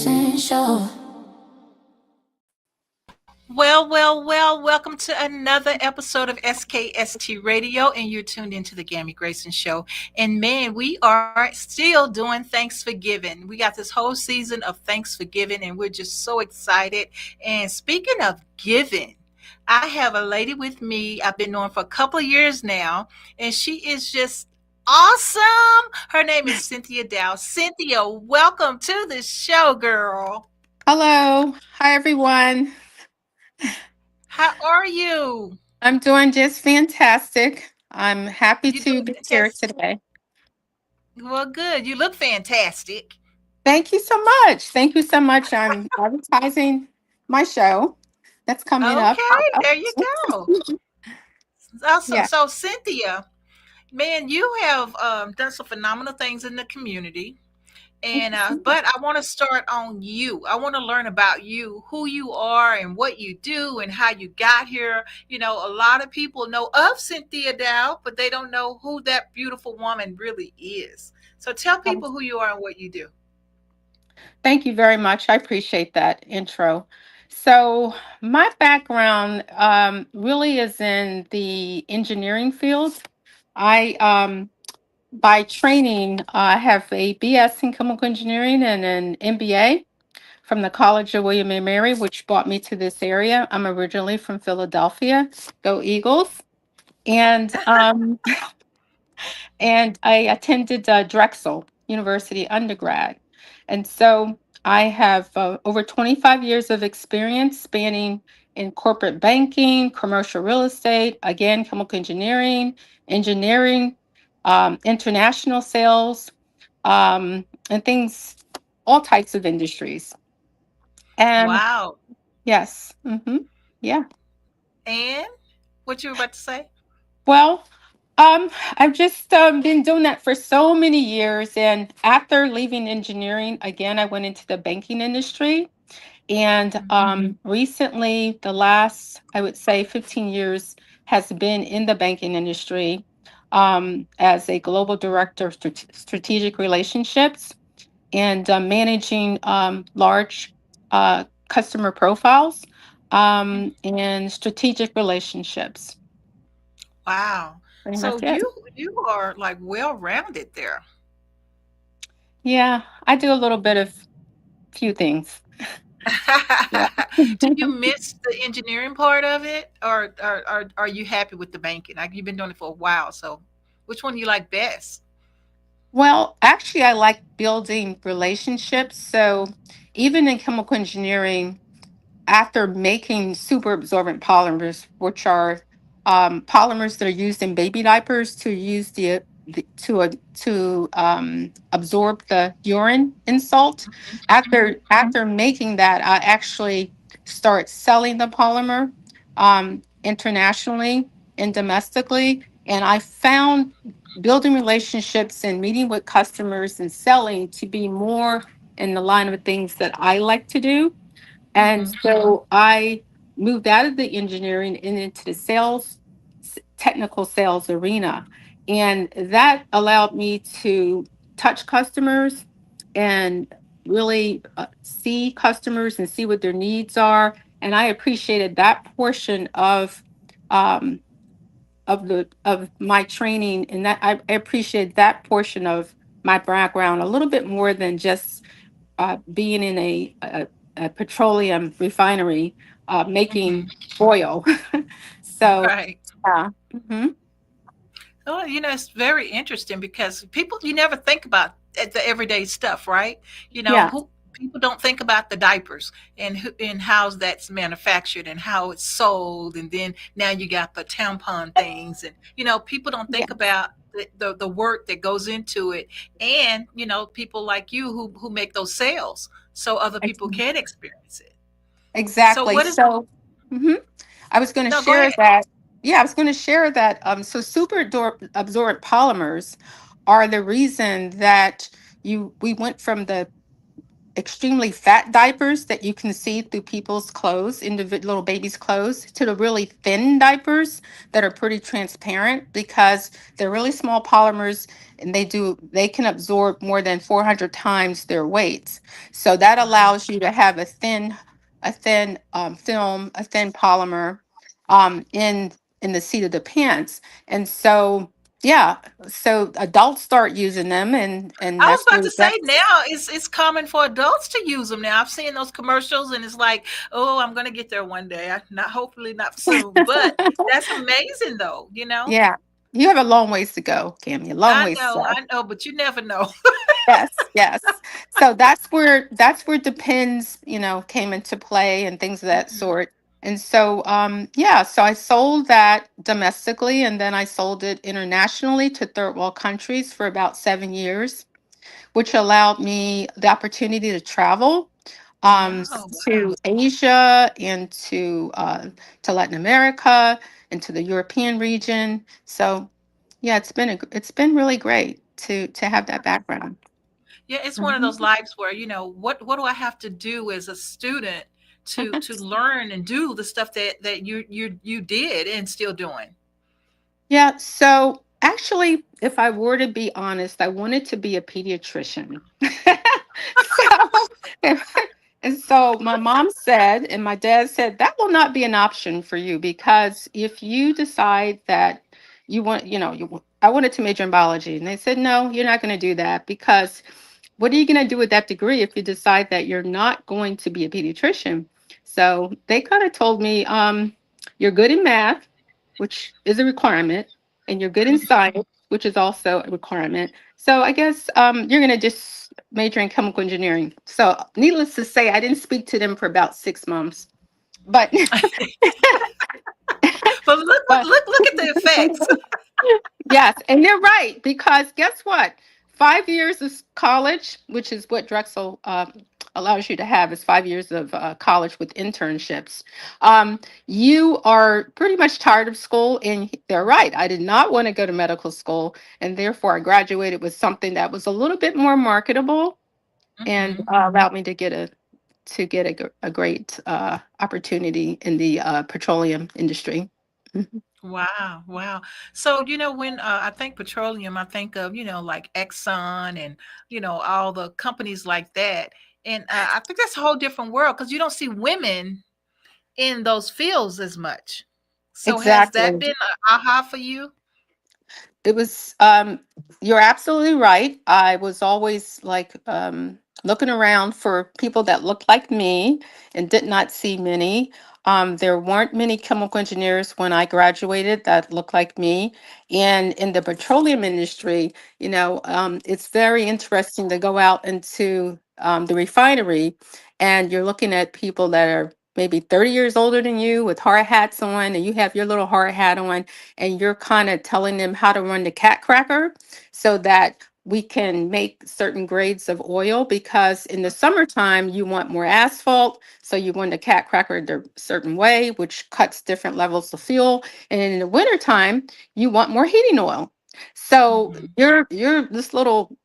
Grayson Show. Well, welcome to another episode of SKST Radio, and you're tuned into the Gammy Grayson Show. And man, we are still doing Thanksgiving. We got this whole season of Thanksgiving, and we're just so excited. And speaking of giving, I have a lady with me I've been knowing for a couple of years now, and she is just awesome. Her name is Cynthia Dowd. Cynthia, welcome to the show, girl. Hello. Hi, everyone. How are you? I'm doing just fantastic. I'm happy You to doing be here fantastic? today. Well, good. You look fantastic. Thank you so much. Thank you so much. I'm advertising my show that's coming up. Okay, there you go. Awesome. Yeah. So, Cynthia, man, you have done some phenomenal things in the community. Thank And you so much. but I want to start on you. I want to learn about you, who you are, and what you do, and how you got here. You know, a lot of people know of Cynthia Dow, but they don't know who that beautiful woman really is. So, tell people who you are and what you do. Thank you very much. I appreciate that intro. So, my background really is in the engineering field. I by training, I have a BS in chemical engineering and an MBA from the College of William and Mary, which brought me to this area. I'm originally from Philadelphia. Go Eagles! And and I attended Drexel University undergrad, and so I have over 25 years of experience spanning in corporate banking, commercial real estate, again chemical engineering, international sales, and things, all types of industries. And Wow. yes. Yeah. And what you were about to say? Well, I've just been doing that for so many years. And after leaving engineering, again, I went into the banking industry. And recently, the last, I would say, 15 years has been in the banking industry as a global director of strategic relationships and managing large customer profiles and strategic relationships. Wow. Pretty So much it. you are like well rounded there. Yeah, I do a little bit of few things. Yeah. Do you miss the engineering part of it, or are you happy with the banking? Like you've been doing it for a while, so which one do you like best? Well, actually, I like building relationships. So even in chemical engineering, after making super absorbent polymers, which are polymers that are used in baby diapers to use to absorb the urine insult. After making that, I actually start selling the polymer internationally and domestically, and I found building relationships and meeting with customers and selling to be more in the line of things that I like to do, and Hmm. so I moved out of the engineering and into the technical sales arena. And that allowed me to touch customers and really see customers and see what their needs are. And I appreciated that portion um, of my training, and that I appreciate that portion of my background a little bit more than just being in a petroleum refinery making Hmm. oil. So, Right. yeah. Oh, it's very interesting because people you never think about the everyday stuff, right? Yeah, Who people don't think about the diapers and how that's manufactured and how it's sold, and then now you got the tampon things, and people don't yeah, think about the work that goes into it, and people like you who make those sales so other ex- people can experience it. So exactly. what is So, mhm. I was going to no, go share ahead. that. Yeah, I was going to share that. So, absorbent polymers are the reason that we went from the extremely fat diapers that you can see through people's clothes, little babies' clothes, to the really thin diapers that are pretty transparent because they're really small polymers and they can absorb more than 400 times their weights. So that Wow. allows you to have a thin film, a thin polymer in the seat of the pants. And so yeah, so adults start using them, and I was that's about where to say that's now it's common for adults to use them now. I've seen those commercials and it's like, oh, I'm gonna get there one day. Not hopefully not soon, but that's amazing though, you know? yeah. You have a long ways to go, Cammy. A long ways to go. I know, but you never know. Yes, yes. So that's where Depends, came into play and things of that Mhm. sort. And so yeah, so I sold that domestically and then I sold it internationally to third world countries for about 7 years, which allowed me the opportunity to travel Wow, wow. to Asia and to Latin America and to the European region. So yeah, it's been really great to have that background. Yeah, it's one of those Mhm. lives where, what do I have to do as a student to learn and do the stuff that you did and still doing? Yeah, so actually, if I were to be honest, I wanted to be a pediatrician. so, and so my mom said, and my dad said, that will not be an option for you because if you decide that you want, I wanted to major in biology, and they said, no, you're not going to do that because what are you going to do with that degree if you decide that you're not going to be a pediatrician? So they kind of told me, you're good in math, which is a requirement, and you're good in science, which is also a requirement. So I guess you're going to just major in chemical engineering. So needless to say, I didn't speak to them for about 6 months. But But look, look, but look, look at the effects. yes, and they're right because guess what? 5 years of college, which is what Drexel allows you to have, is 5 years of college with internships. You are pretty much tired of school, and they're right. I did not want to go to medical school, and therefore I graduated with something that was a little bit more marketable and Hmm. allowed me to get a great opportunity in the petroleum industry. Mhm. Wow, wow. So, when I think petroleum, I think of, like Exxon and, all the companies like that. And I think that's a whole different world because you don't see women in those fields as much. So has that Exactly. been a aha for you? It was you're absolutely right. I was always like looking around for people that looked like me and did not see many. There weren't many chemical engineers when I graduated that looked like me. And in the petroleum industry, it's very interesting to go out into the refinery and you're looking at people that are maybe 30 years older than you with hard hats on, and you have your little hard hat on and you're kind of telling them how to run the cat cracker so that we can make certain grades of oil because in the summertime you want more asphalt, so you want the cat cracker the certain way, which cuts different levels of fuel, and in the wintertime you want more heating oil. So Hmm. you're this little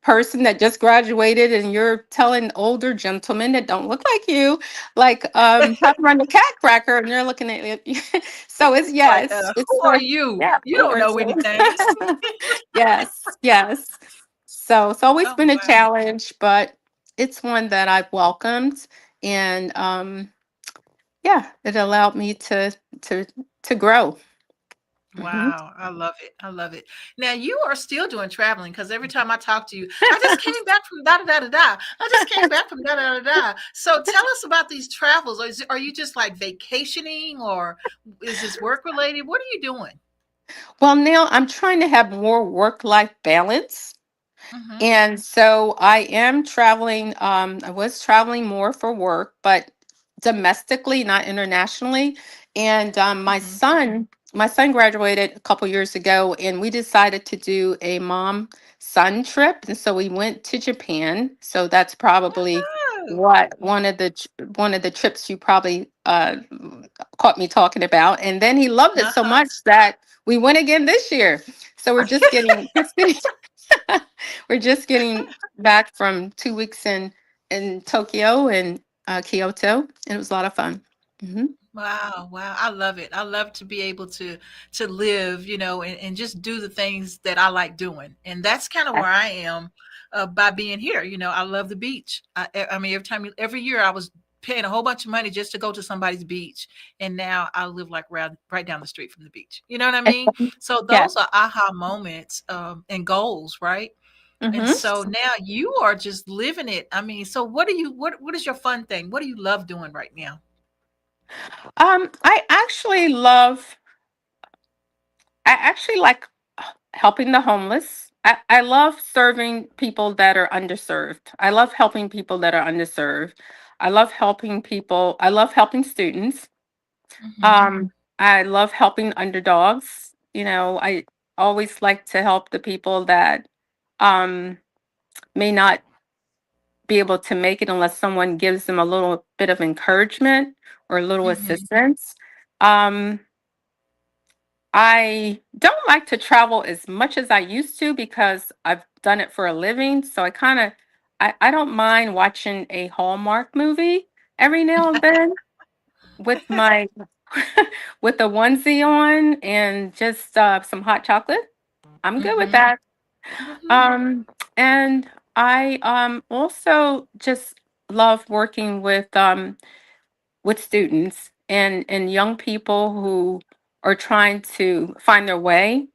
person that just graduated and you're telling older gentlemen that don't look like you like how to run the cat cracker and they're looking at you. So it's yeah Like, it's who are you? yeah You don't know anything. yes, yes. So it's always Oh, been a wow. challenge, but it's one that I've welcomed, and yeah, it allowed me to to grow. Mhm. Wow, I love it. I love it. Now you are still doing traveling because every time I talk to you, I just came back from da da da da da. I just came back from da da da da. So tell us about these travels. Are you just like vacationing or is this work related? What are you doing? Well, now I'm trying to have more work-life balance. Mm-hmm. And so I am traveling. I was traveling more for work, but domestically, not internationally. And Mm-hmm. my son graduated a couple years ago, and we decided to do a mom-son trip. And so we went to Japan. So that's probably Oh, what one of the trips you probably caught me talking about. And then he loved it so uh-huh. much that we went again this year. So we're just getting. We're just getting back from 2 weeks in Tokyo and Kyoto. And it was a lot of fun. Hmm. Wow, wow. I love it. I love to be able to live, and just do the things that I like doing. And that's kind of where I am by being here. I love the beach. I mean, every year I was paying a whole bunch of money just to go to somebody's beach, and now I live like right down the street from the beach. You know what I mean? So Yes. those are aha moments and goals, right? And Hmm. so now you are just living it. I mean, so what is your fun thing? What do you love doing right now? I actually love. I actually like helping the homeless. I love serving people that are underserved. I love helping people that are underserved. I love helping people. I love helping students. Hmm. Um, I love helping underdogs. I always like to help the people that um, may not be able to make it unless someone gives them a little bit of encouragement or a little Hmm. assistance. Um, I don't like to travel as much as I used to because I've done it for a living. So I don't mind watching a Hallmark movie every now and then with my with a onesie on and just some hot chocolate. I'm good with Hmm. that. Hmm. Um, and I also just love working with students and young people who are trying to find their way,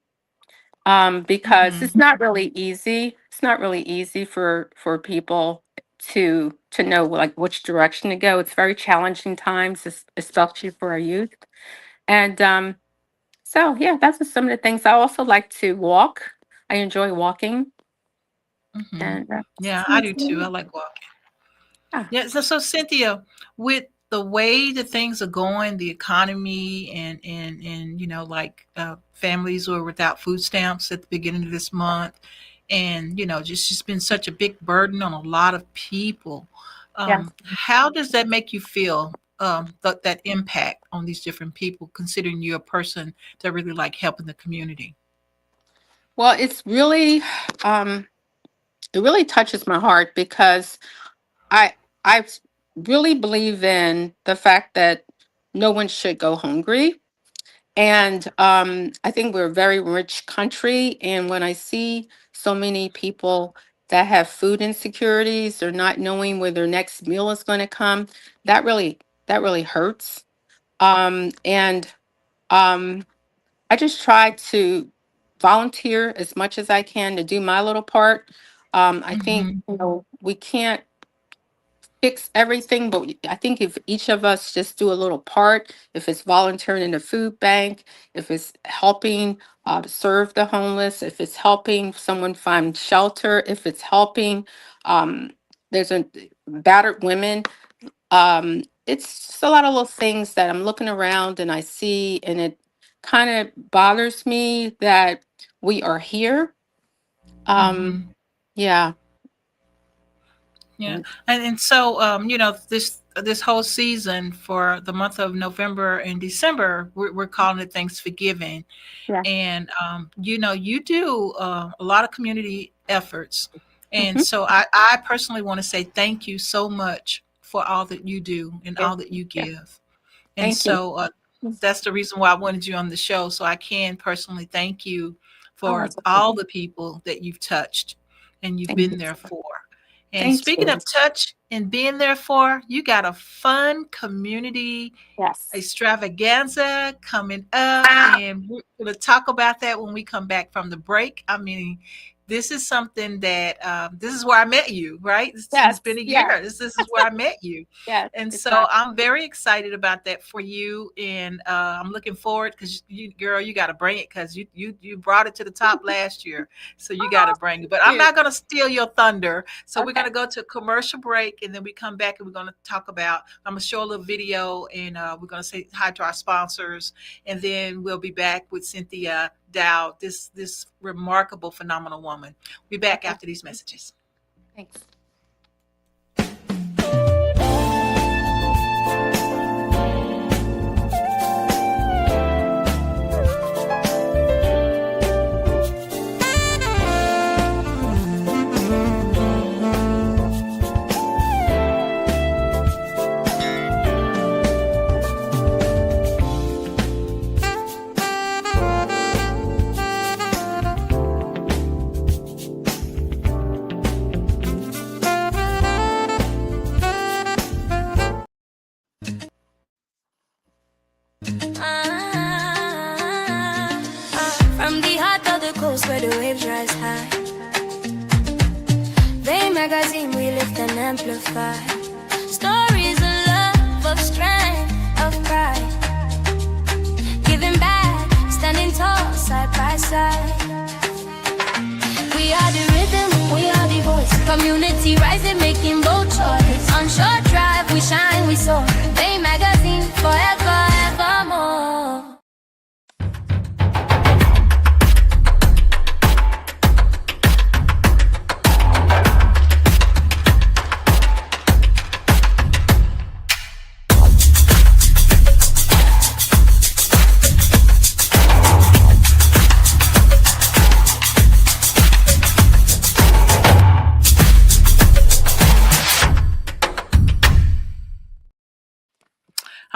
because Hmm. it's not really easy. It's not really easy for people to know like which direction to go. It's very challenging times, especially for our youth. And so yeah, that's just some of the things. I also like to walk. I enjoy walking, Hmm. and Yeah, I do too. I like walking. yeah, Yeah. So Cynthia, with the way that things are going, the economy and like families who are without food stamps at the beginning of this month, and just been such a big burden on a lot of people. yeah. How does that make you feel? That impact on these different people, considering you're a person that really like helping the community. Well, um, it really touches my heart because I I really believe in the fact that no one should go hungry. And I think we're a very rich country. And when I see so many people that have food insecurities or not knowing where their next meal is going to come, that really hurts. And um, I just try to volunteer as much as I can to do my little part. I think Hmm. we can't fix everything, but I think if each of us just do a little part, if it's volunteering in the food bank, if it's helping serve the homeless, if it's helping someone find shelter, if it's helping, um, there's a battered women. It's just a lot of little things that I'm looking around and I see, and it kind of bothers me that we are here. Um, Hmm. yeah. Yeah, and so this whole season for the month of November and December, we're calling it Thanksgiving, Yeah. and you do a lot of community efforts, and Hmm. so I personally want to say thank you so much for all that you do and Yeah. all that you Yeah. give. And Thank you. so that's the reason why I wanted you on the show, so I can personally thank you Oh, for that's all okay. the people that you've touched and you've Thank been you. there for. And Thank speaking you. of touch and being there for, you got a fun community Yes. extravaganza coming up, and we're going to talk about that when we come back from the break. I mean, this is something that this is where I met you, right? It's Yes. been a year. Yes. This is where I met you, Yes. and so Exactly. I'm very excited about that for you, and I'm looking forward because you, girl, you got to bring it because you brought it to the top last year, so you got Oh, to bring it. thank But I'm you. not going to steal your thunder. So we're going Okay. to go to a commercial break, and then we come back and we're going to talk about. I'm going to show a little video, and we're going to say hi to our sponsors, and then we'll be back with Cynthia Dowd, this remarkable, phenomenal woman. We'll be back Okay. after these messages. Thanks. amplified. Stories of love, of strength, of pride. Giving back, standing tall, side by side. We are the rhythm, we are the voice. Community rising, making bold choice. On short drive, we shine, we soar. Bay magazine, forever, evermore.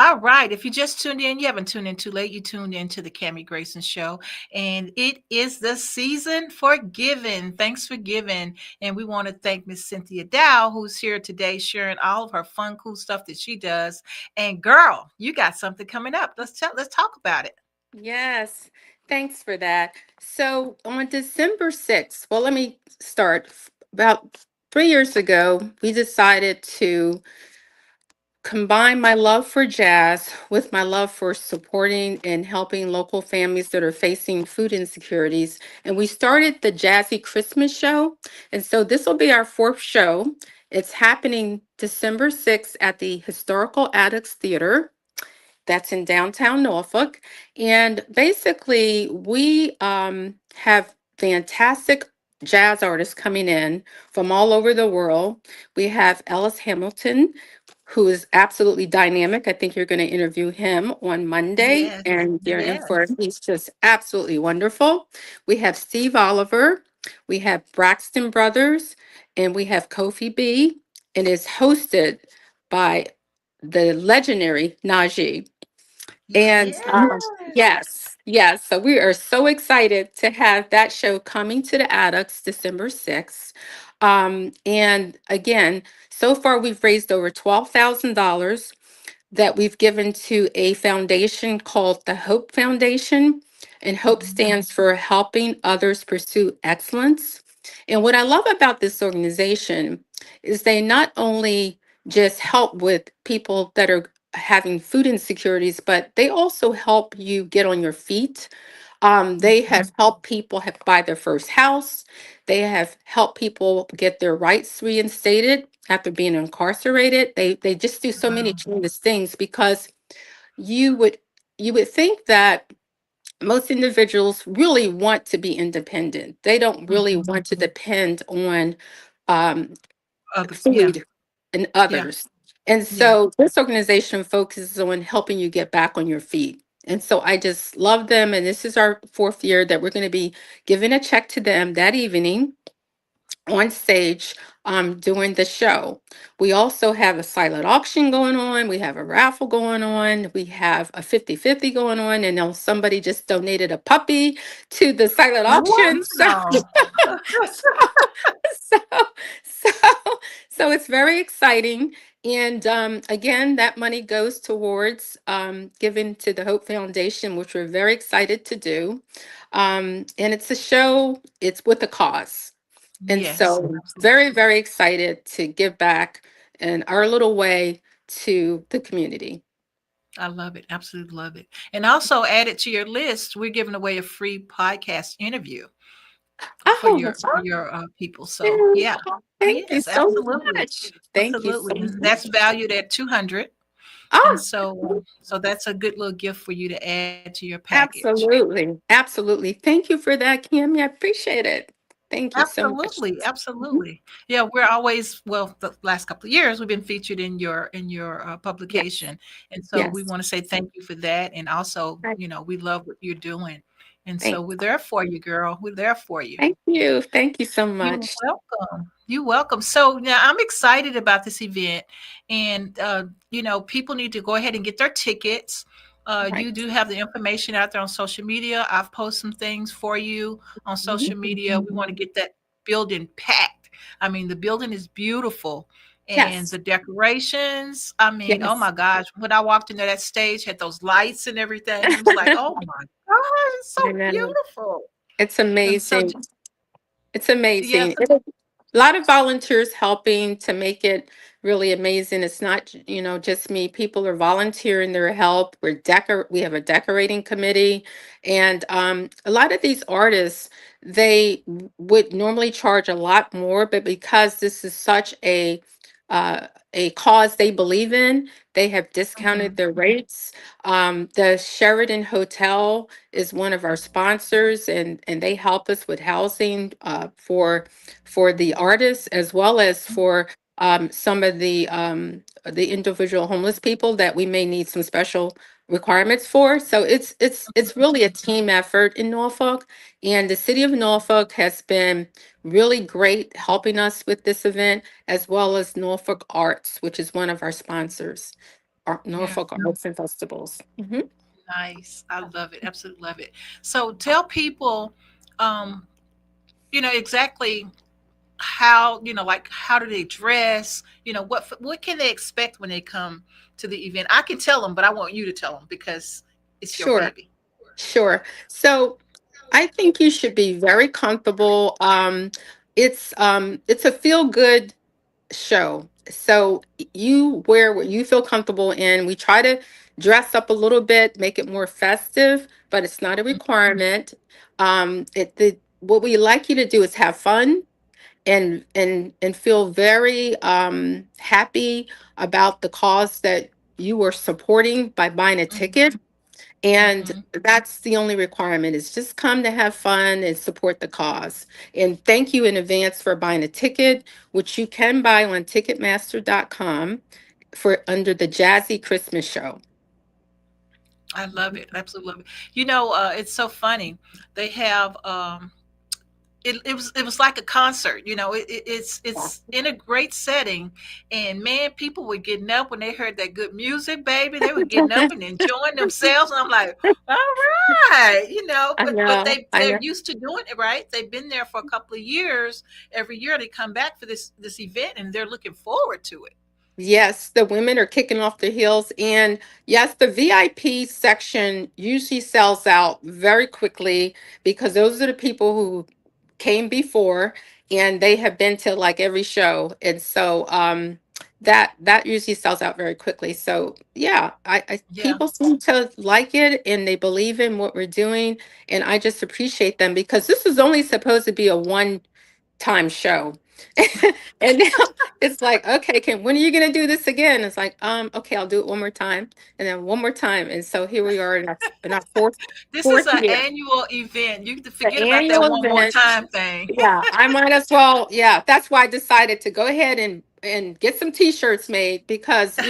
All right. If you just tuned in, you haven't tuned in too late. You tuned into the Cammie Grayson Show, and it is the season for giving. Thanks for giving, and we want to thank Miss Cynthia Dowd, who's here today, sharing all of her fun, cool stuff that she does. And girl, you got something coming up. Let's talk about it. Yes, thanks for that. So on December 6th, well, let me start. About 3 years ago, we decided to combine my love for jazz with my love for supporting and helping local families that are facing food insecurities. And we started the Jazzy Christmas Show. And so this will be our fourth show. It's happening December 6th at the Historical Addicts Theater. That's in downtown Norfolk. And basically, we have fantastic jazz artists coming in from all over the world. We have Ellis Hamilton, who is absolutely dynamic. I think you're going to interview him on Monday, Yes, and you're in for yes, he's just absolutely wonderful. We have Steve Oliver, we have Braxton Brothers, and we have Kofi B, and is hosted by the legendary Najee. And yes. yes, yes. So we are so excited to have that show coming to the Addicts December 6th. And again, so far we've raised over $12,000 that we've given to a foundation called the Hope Foundation. And Hope Mhm. stands for Helping Others Pursue Excellence. And what I love about this organization is they not only just help with people that are having food insecurities, but they also help you get on your feet. They have helped people buy their first house. They have helped people get their rights reinstated after being incarcerated. They just do so many Wow. tremendous things because you would you would think that most individuals really want to be independent. They don't really Mhm. want to depend on um, Yeah, food and yeah, others. And yeah. so this organization focuses on helping you get back on your feet. And so I just love them. And this is our fourth year that we're going to be giving a check to them that evening on stage during the show. We also have a silent auction going on. We have a raffle going on. We have a 50-50 going on. And now somebody just donated a puppy to the silent auction. Wow. So, so, so it's very exciting. And again, that money goes towards giving to the Hope Foundation, which we're very excited to do. And it's a show, it's with a cause. And Yes, so, very, absolutely. very excited to give back in our little way to the community. I love it. Absolutely love it. And also add it to your list. We're giving away a free podcast interview for Oh, your people. So you. yeah, Thank you yes, so absolutely, much. Thank you so absolutely. And much. that's valued at 200. And Oh, so that's a good little gift for you to add to your package. absolutely. Absolutely. Thank you for that, Kim. I appreciate it. Thank you so much. Absolutely, Mhm. absolutely. Yeah, we're always well, the last couple of years, we've been featured in your, Yes. publication, and so we Yes. wanna say thank you for that, and also, Right. we love what you're doing, and so Thank, we're there for you, girl. We're there for you. thank you. Thank you so You're much. welcome. You're welcome. So yeah, I'm excited about this event, and people need to go ahead and get their tickets. Right. You do have the information out there on social media. I've posted some things for you on Mhm. social media. We want to get that building packed. I mean, the building is beautiful, and Yes. the decorations. I mean, oh Yes. my gosh, when I walked into that stage, had those lights and everything. It was like, oh my gosh, it's I so know. beautiful. It's And so, amazing. It's yes, amazing. A lot of volunteers helping to make it really amazing. It's not, just me. People are volunteering their help. We have a decorating committee, and a lot of these artists, they would normally charge a lot more, but because this is such a cause they believe in, they have discounted Mhm. their rates. The Sheridan Hotel is one of our sponsors, and they help us with housing for the artists, as well as for some of the individual homeless people that we may need some special requirements for. So it's really a team effort in Norfolk, and the city of Norfolk has been really great helping us with this event, as well as Norfolk Arts, which is one of our sponsors, Yeah. Norfolk Arts and Festivals. Mhm. Nice. I love it. Absolutely love it. So tell people, um, exactly how, like how do they dress? What can they expect when they come to the event? I can tell them, but I want you to tell them because it's your Sure, baby. sure. So I think you should be very comfortable. It's a feel good show. So you wear what you feel comfortable in. We try to dress up a little bit, make it more festive, but it's not a requirement. What we like you to do is have fun and feel very happy about the cause that you are supporting by buying a ticket. And Mm-hmm. that's the only requirement, is just come to have fun and support the cause. And thank you in advance for buying a ticket, which you can buy on ticketmaster.com for under the Jazzy Christmas Show. I love it. Absolutely love it. It's so funny. They have it was like a concert. It's in a great setting, and man, people were getting up when they heard that good music, baby. They were getting up and enjoying themselves, and I'm like, all right, I but know, I they're know. used to doing it, right? They've been there for a couple of years. Every year they come back for this event, and they're looking forward to it. Yes, the women are kicking off the heels. And yes, the VIP section usually sells out very quickly because those are the people who came before and they have been to like every show. And so that usually sells out very quickly. So yeah, I Yeah. people seem to like it and they believe in what we're doing. And I just appreciate them because this is only supposed to be a one-time show. And now it's like, okay, when are you gonna do this again? It's like, okay, I'll do it one more time, and then one more time, and so here we are in our This is fourth an year, annual event. You can the forget about that annual one more event. time thing. Yeah, I might as well. Yeah, that's why I decided to go ahead and get some T-shirts made because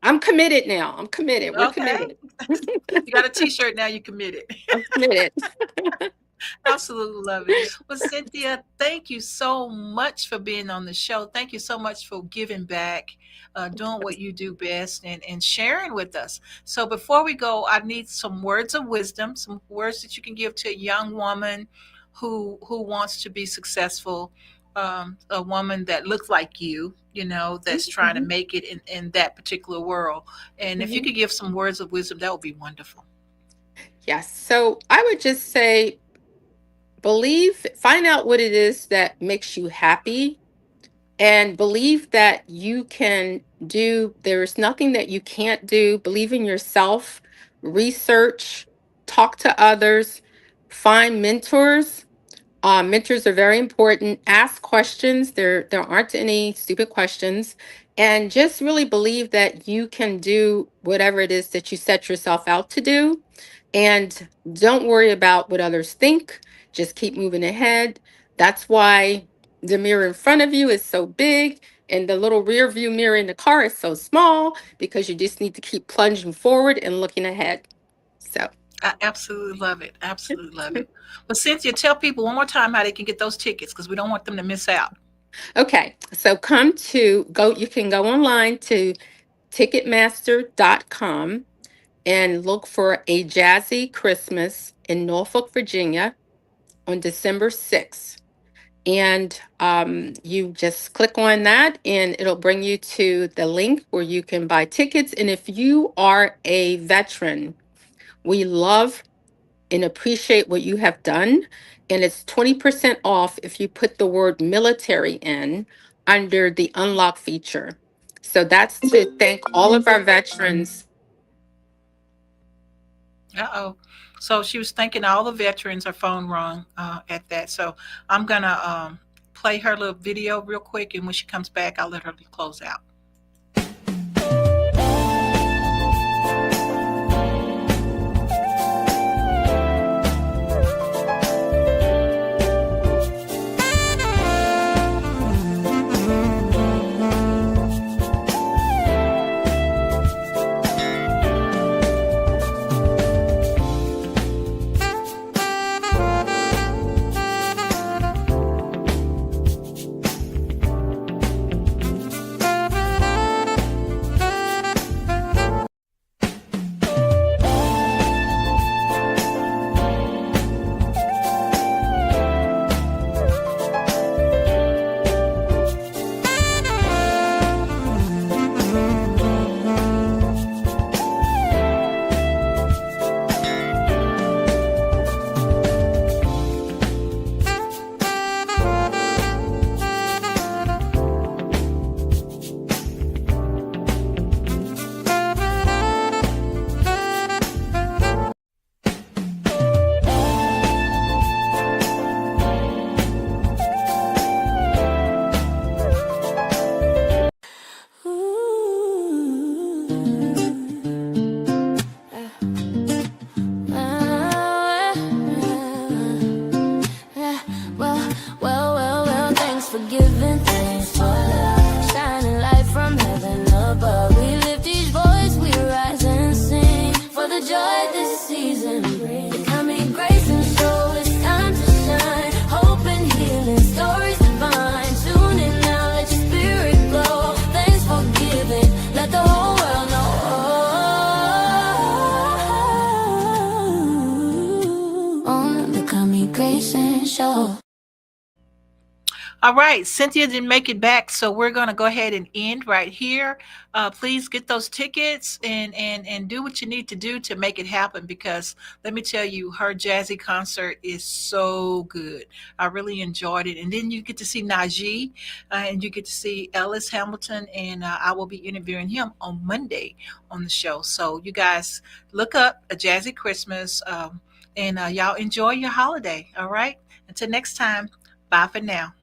I'm committed now. I'm committed. We're Okay. committed. You got a t-shirt now, you committed. I'm committed. Absolutely love it. Well, Cynthia, thank you so much for being on the show. Thank you so much for giving back, doing what you do best, and sharing with us. So before we go, I need some words of wisdom, some words that you can give to a young woman who wants to be successful, a woman that looks like that's trying to Mhm, make it in that particular world. And if you mhm. could give some words of wisdom, that would be wonderful. Yes. So I would just say, find out what it is that makes you happy and believe that you can do, there's nothing that you can't do. Believe in yourself, research, talk to others, find mentors. Mentors are very important. Ask questions. There aren't any stupid questions. And just really believe that you can do whatever it is that you set yourself out to do. And don't worry about what others think. Just keep moving ahead. That's why the mirror in front of you is so big and the little rear view mirror in the car is so small, because you just need to keep plunging forward and looking ahead. So, I absolutely love it. Absolutely love it. But Cynthia, tell people one more time how they can get those tickets because we don't want them to miss out. okay. So you can go online to ticketmaster.com and look for A Jazzy Christmas in Norfolk, Virginia on December 6th. And you just click on that and it'll bring you to the link where you can buy tickets. And if you are a veteran, we love and appreciate what you have done. And it's 20% off if you put the word military in under the unlock feature. So that's to thank all of our veterans. Uh-oh. So she was thanking all the veterans. Her phone rung at that. So I'm going to play her little video real quick. And when she comes back, I'll let her close out. Thanks for giving, thanks for love, shining light from heaven above. We lift each voice, we rise and sing for the joy this season brings. The coming Grayson show, it's time to shine. Hope and healing, stories divine. Tune in now, let your spirit glow. Thanks for giving, let the whole world know. On the coming Grayson show. All right, Cynthia didn't make it back, so we're going to go ahead and end right here. Please get those tickets and do what you need to do to make it happen, because let me tell you, her jazzy concert is so good. I really enjoyed it. And then you get to see Najee, and you get to see Ellis Hamilton, and I will be interviewing him on Monday on the show. So you guys look up A Jazzy Christmas, and y'all enjoy your holiday. All right, until next time, bye for now.